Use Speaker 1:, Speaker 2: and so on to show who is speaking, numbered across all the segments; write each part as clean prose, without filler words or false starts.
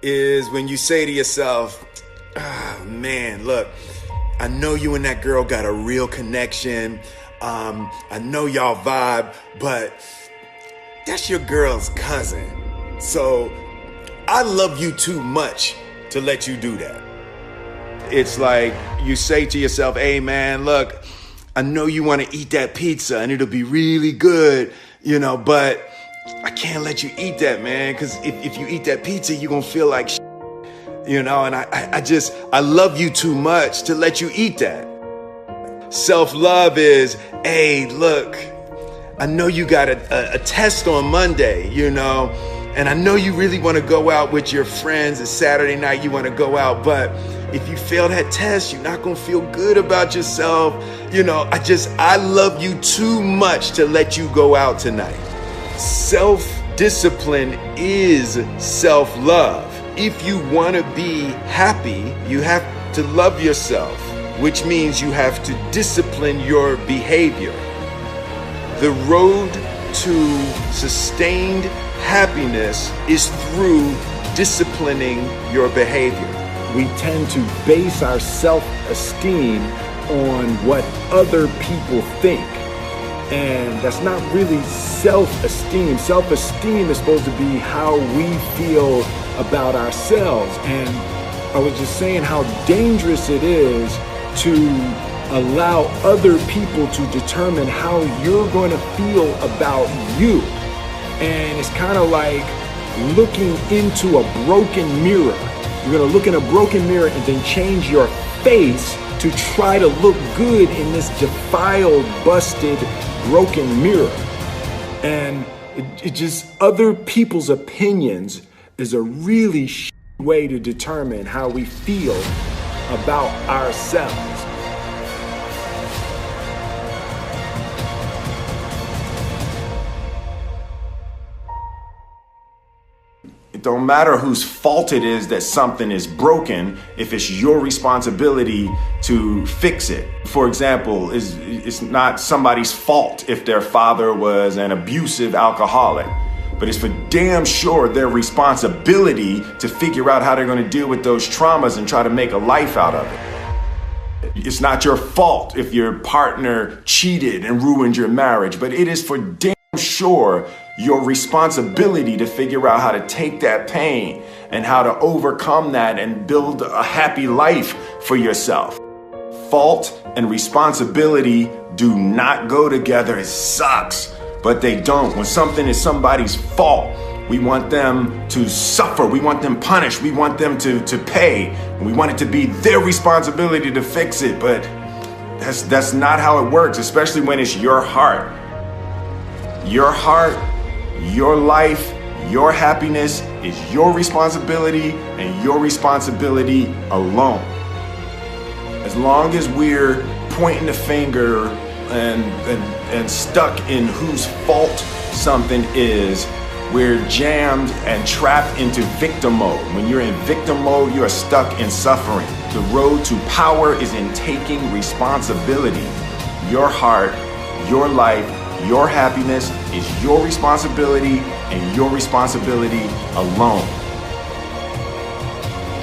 Speaker 1: Is when you say to yourself, oh, man, look, I know you and that girl got a real connection. I know y'all vibe, but that's your girl's cousin. So I love you too much to let you do that. It's like you say to yourself, hey man, look, I know you want to eat that pizza and it'll be really good, but I can't let you eat that, man, because if you eat that pizza, you're going to feel like shit, and I love you too much to let you eat that. Self-love is, hey, look, I know you got a test on Monday, and I know you really want to go out with your friends. It's Saturday night, you want to go out, but if you fail that test, you're not going to feel good about yourself. I love you too much to let you go out tonight. Self-discipline is self-love. If you want to be happy, you have to love yourself, which means you have to discipline your behavior. The road to sustained happiness is through disciplining your behavior.
Speaker 2: We tend to base our self-esteem on what other people think. And that's not really self-esteem. Self-esteem is supposed to be how we feel about ourselves. And I was just saying how dangerous it is to allow other people to determine how you're going to feel about you. And it's kind of like looking into a broken mirror. You're going to look in a broken mirror and then change your face to try to look good in this defiled, busted, broken mirror. And it just, other people's opinions is a really way to determine how we feel about ourselves.
Speaker 3: It don't matter whose fault it is that something is broken if it's your responsibility to fix it. For example, it's not somebody's fault if their father was an abusive alcoholic, but it's for damn sure their responsibility to figure out how they're going to deal with those traumas and try to make a life out of it. It's not your fault if your partner cheated and ruined your marriage, but it is for damn sure your responsibility to figure out how to take that pain and how to overcome that and build a happy life for yourself. Fault and responsibility do not go together. It sucks, but they don't. When something is somebody's fault, we want them to suffer. We want them punished. We want them to pay. And we want it to be their responsibility to fix it, but that's not how it works, especially when it's your heart. Your heart, your life, your happiness is your responsibility and your responsibility alone. As long as we're pointing the finger and stuck in whose fault something is, we're jammed and trapped into victim mode. When you're in victim mode, you are stuck in suffering. The road to power is in taking responsibility. Your heart, your life, your happiness is your responsibility and your responsibility alone.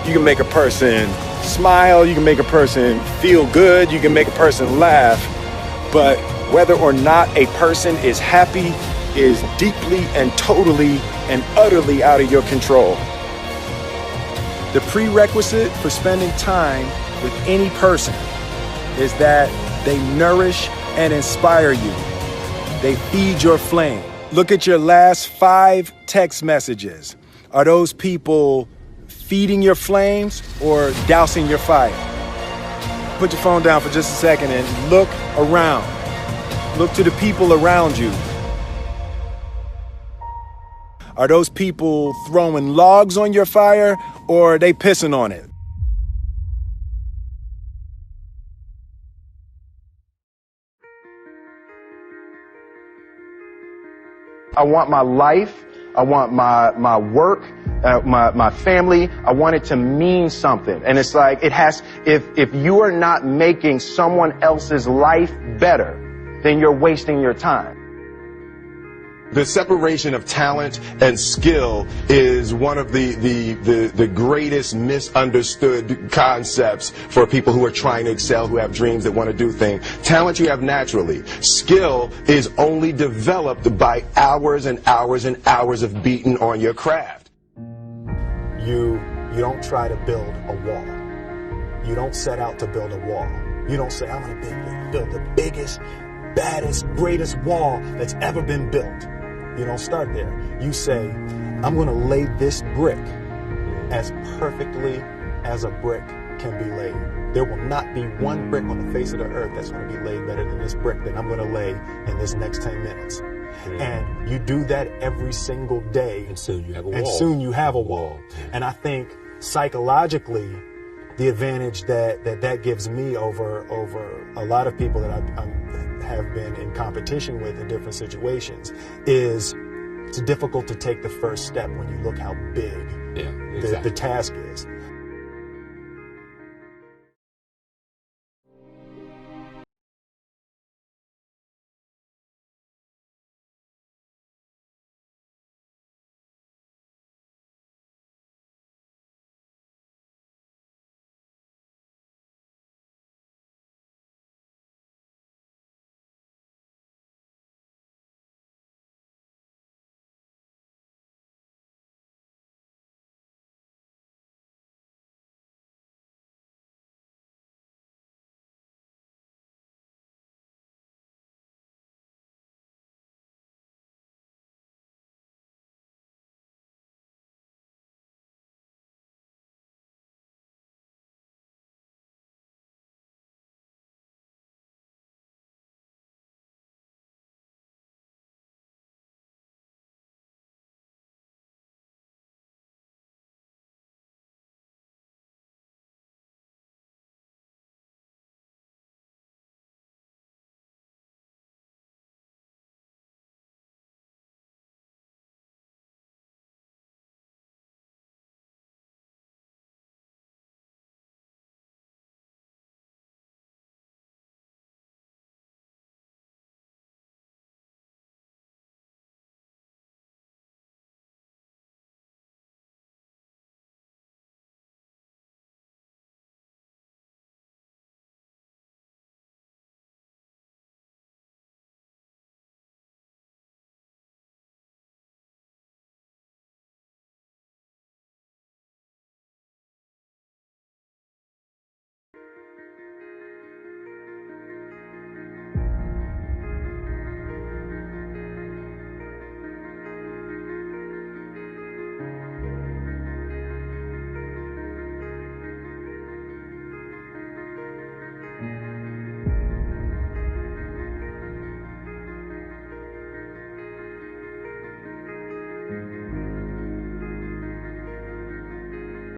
Speaker 2: You can make a person smile, you can make a person feel good, you can make a person laugh, but whether or not a person is happy is deeply and totally and utterly out of your control. The prerequisite for spending time with any person is that they nourish and inspire you. They feed your flame. Look at your last 5 text messages. Are those people feeding your flames or dousing your fire? Put your phone down for just a second and look around. Look to the people around you. Are those people throwing logs on your fire or are they pissing on it? I want my life, I want my work, my family, I want it to mean something. And it's like, if you are not making someone else's life better, then you're wasting your time.
Speaker 4: The separation of talent and skill is one of the greatest misunderstood concepts for people who are trying to excel, who have dreams, that want to do things. Talent you have naturally. Skill is only developed by hours and hours and hours of beating on your craft.
Speaker 5: You don't try to build a wall. You don't set out to build a wall. You don't say, I'm going to build the biggest, baddest, greatest wall that's ever been built. You don't start there. You say, I'm going to lay this brick as perfectly as a brick can be laid. There will not be one brick on the face of the earth that's going to be laid better than this brick that I'm going to lay in this next 10 minutes. And you do that every single day. And soon you have a wall. And soon you have a wall. And I think psychologically, the advantage that gives me over a lot of people that I have been in competition with in different situations is it's difficult to take the first step when you look how big the task is.